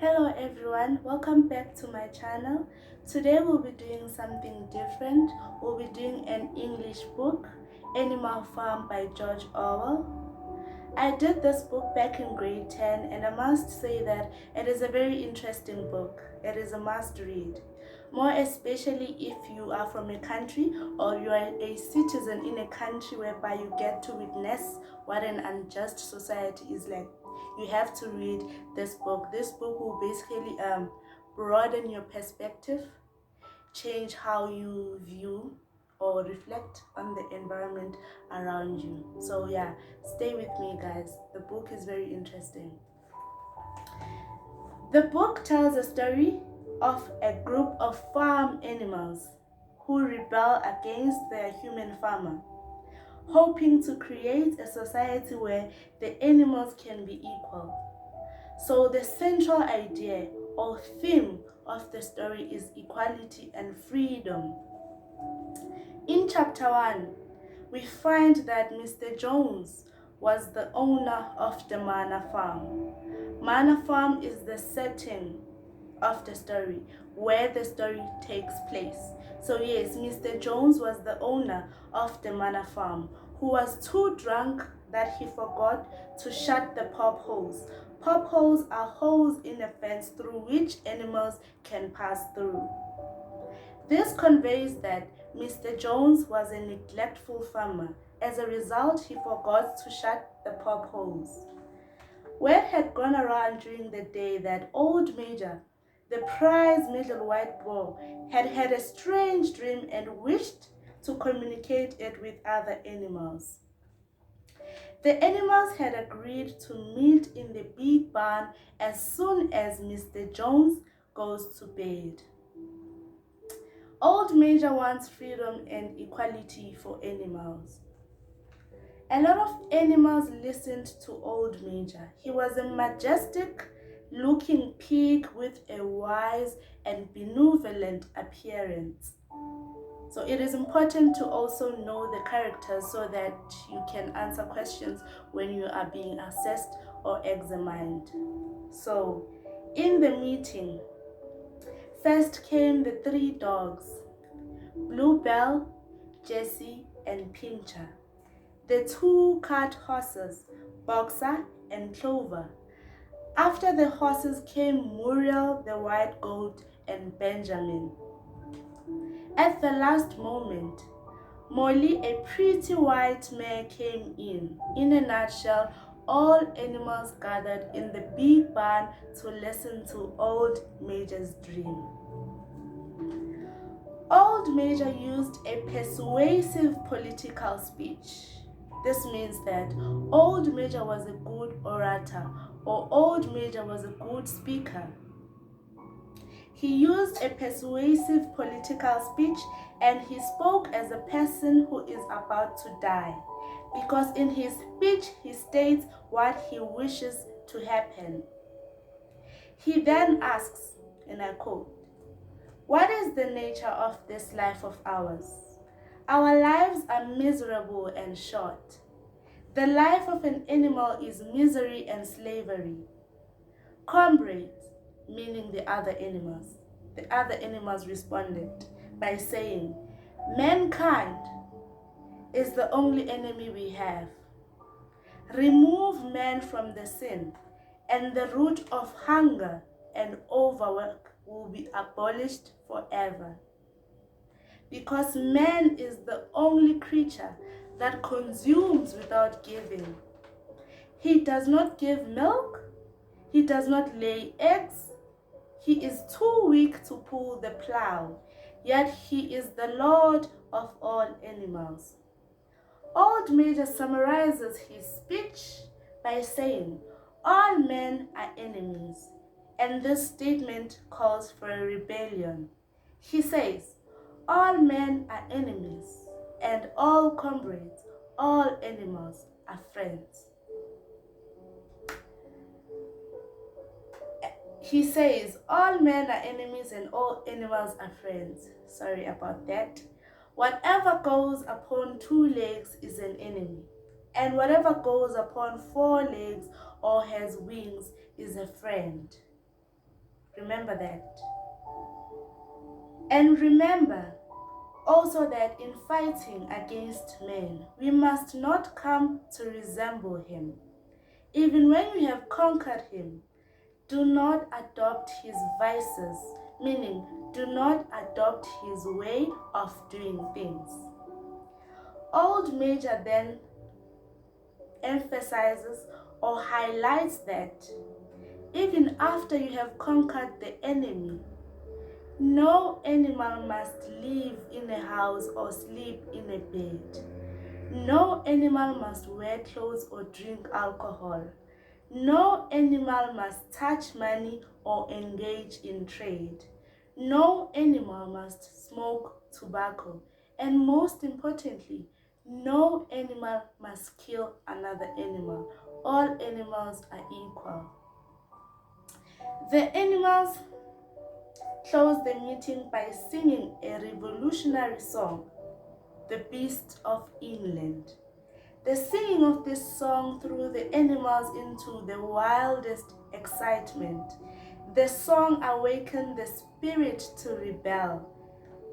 Hello everyone, welcome back to my channel. Today we'll be doing something different. We'll be doing an English book, Animal Farm by George Orwell. I did this book back in grade 10 and I must say that it is a very interesting book. It is a must read. More especially if you are from a country or you are a citizen in a country whereby you get to witness what an unjust society is like. You have to read this book. This book will basically broaden your perspective, change how you view or reflect on the environment around you. So yeah, stay with me guys. The book is very interesting. The book tells a story of a group of farm animals who rebel against their human farmer, hoping to create a society where the animals can be equal. So the central idea or theme of the story is equality and freedom. In chapter 1, we find that Mr. Jones was the owner of the manor farm. Manor farm is the setting of the story, where the story takes place. So yes, Mr. Jones was the owner of the manor farm, who was too drunk that he forgot to shut the pop holes. Pop holes are holes in a fence through which animals can pass through. This conveys that Mr. Jones was a neglectful farmer. As a result, he forgot to shut the pop holes. Word had gone around during the day that old Major, the prize middle white boar, had had a strange dream and wished to communicate it with other animals. The animals had agreed to meet in the big barn as soon as Mr. Jones goes to bed. Old Major wants freedom and equality for animals. A lot of animals listened to Old Major. He was a majestic looking pig with a wise and benevolent appearance. So it is important to also know the characters so that you can answer questions when you are being assessed or examined. So in the meeting, first came the three dogs, Bluebell, Jessie, and Pincher. The two cart horses, Boxer and Clover. After the horses came Muriel, the white goat, and Benjamin. At the last moment, Molly, a pretty white mare, came in. In a nutshell, all animals gathered in the big barn to listen to Old Major's dream. Old Major used a persuasive political speech. This means that Old Major was a good orator or Old Major was a good speaker. He used a persuasive political speech and he spoke as a person who is about to die, because in his speech he states what he wishes to happen. He then asks, and I quote, "What is the nature of this life of ours? Our lives are miserable and short. The life of an animal is misery and slavery. Comrades," meaning the other animals responded by saying, "Mankind is the only enemy we have. Remove man from the sin, and the root of hunger and overwork will be abolished forever. Because man is the only creature that consumes without giving. He does not give milk, he does not lay eggs, he is too weak to pull the plow, yet he is the Lord of all animals." Old Major summarizes his speech by saying, "All men are enemies," and this statement calls for a rebellion. He says, "All men are enemies, and all comrades, all animals are friends." He says, "All men are enemies and all animals are friends." Sorry about that. "Whatever goes upon two legs is an enemy, and whatever goes upon four legs or has wings is a friend." Remember that. And remember also that in fighting against men, we must not come to resemble him. Even when we have conquered him, do not adopt his vices, meaning do not adopt his way of doing things. Old Major then emphasizes or highlights that even after you have conquered the enemy, no animal must live in a house or sleep in a bed. No animal must wear clothes or drink alcohol. No animal must touch money or engage in trade. No animal must smoke tobacco. And most importantly, no animal must kill another animal. All animals are equal. The animals closed the meeting by singing a revolutionary song, The Beast of England. The singing of this song threw the animals into the wildest excitement. The song awakened the spirit to rebel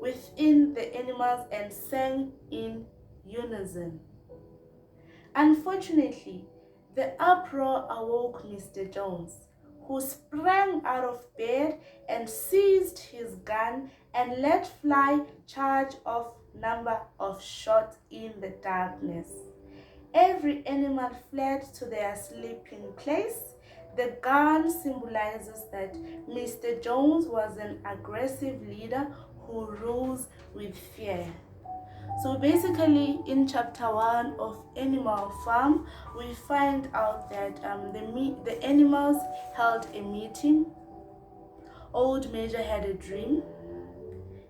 within the animals and sang in unison. Unfortunately, the uproar awoke Mr. Jones, who sprang out of bed and seized his gun and let fly charge of number of shots in the darkness. Every animal fled to their sleeping place. The gun symbolizes that Mr. Jones was an aggressive leader who rules with fear. So basically, in chapter 1 of Animal Farm, we find out that the animals held a meeting. Old Major had a dream.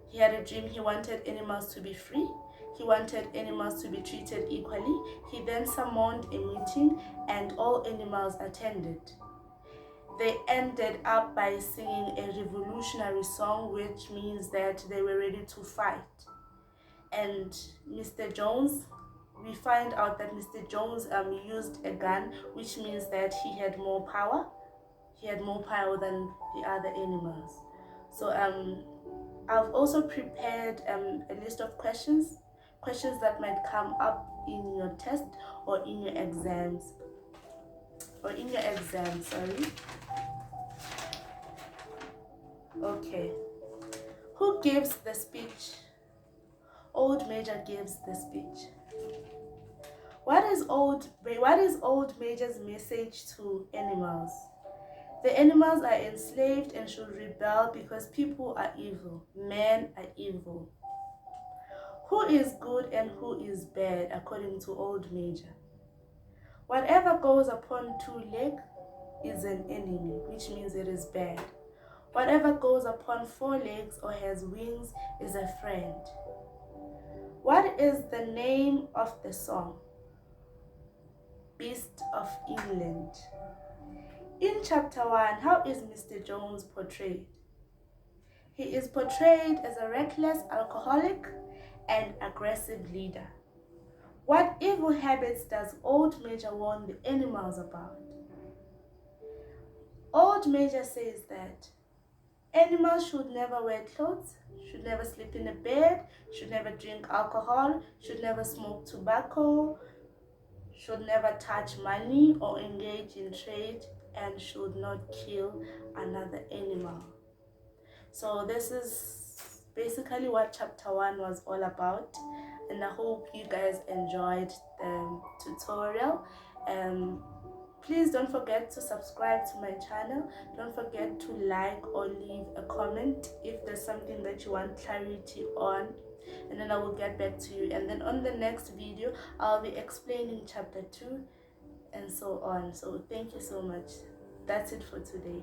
He had a dream. He wanted animals to be free. He wanted animals to be treated equally. He then summoned a meeting and all animals attended. They ended up by singing a revolutionary song, which means that they were ready to fight. And Mr. Jones, we find out that Mr. Jones used a gun, which means that he had more power. He had more power than the other animals. So I've also prepared a list of questions that might come up in your test or in your exams. Sorry. Okay. Who gives the speech? Old Major gives the speech. What is Old Major's message to animals? The animals are enslaved and should rebel because people are evil. Men are evil. Who is good and who is bad according to Old Major? Whatever goes upon two legs is an enemy, which means it is bad. Whatever goes upon four legs or has wings is a friend. What is the name of the song? Beast of England. In chapter 1, how is Mr. Jones portrayed? He is portrayed as a reckless alcoholic and aggressive leader. What evil habits does Old Major warn the animals about? Old Major says that animals should never wear clothes, should never sleep in a bed, should never drink alcohol, should never smoke tobacco, should never touch money or engage in trade, and should not kill another animal. So this is basically what chapter 1 was all about, and I hope you guys enjoyed the tutorial. Please don't forget to subscribe to my channel. Don't forget to like or leave a comment if there's something that you want clarity on, and then I will get back to you. And then on the next video I'll be explaining chapter 2 and so on. So thank you so much. That's it for today.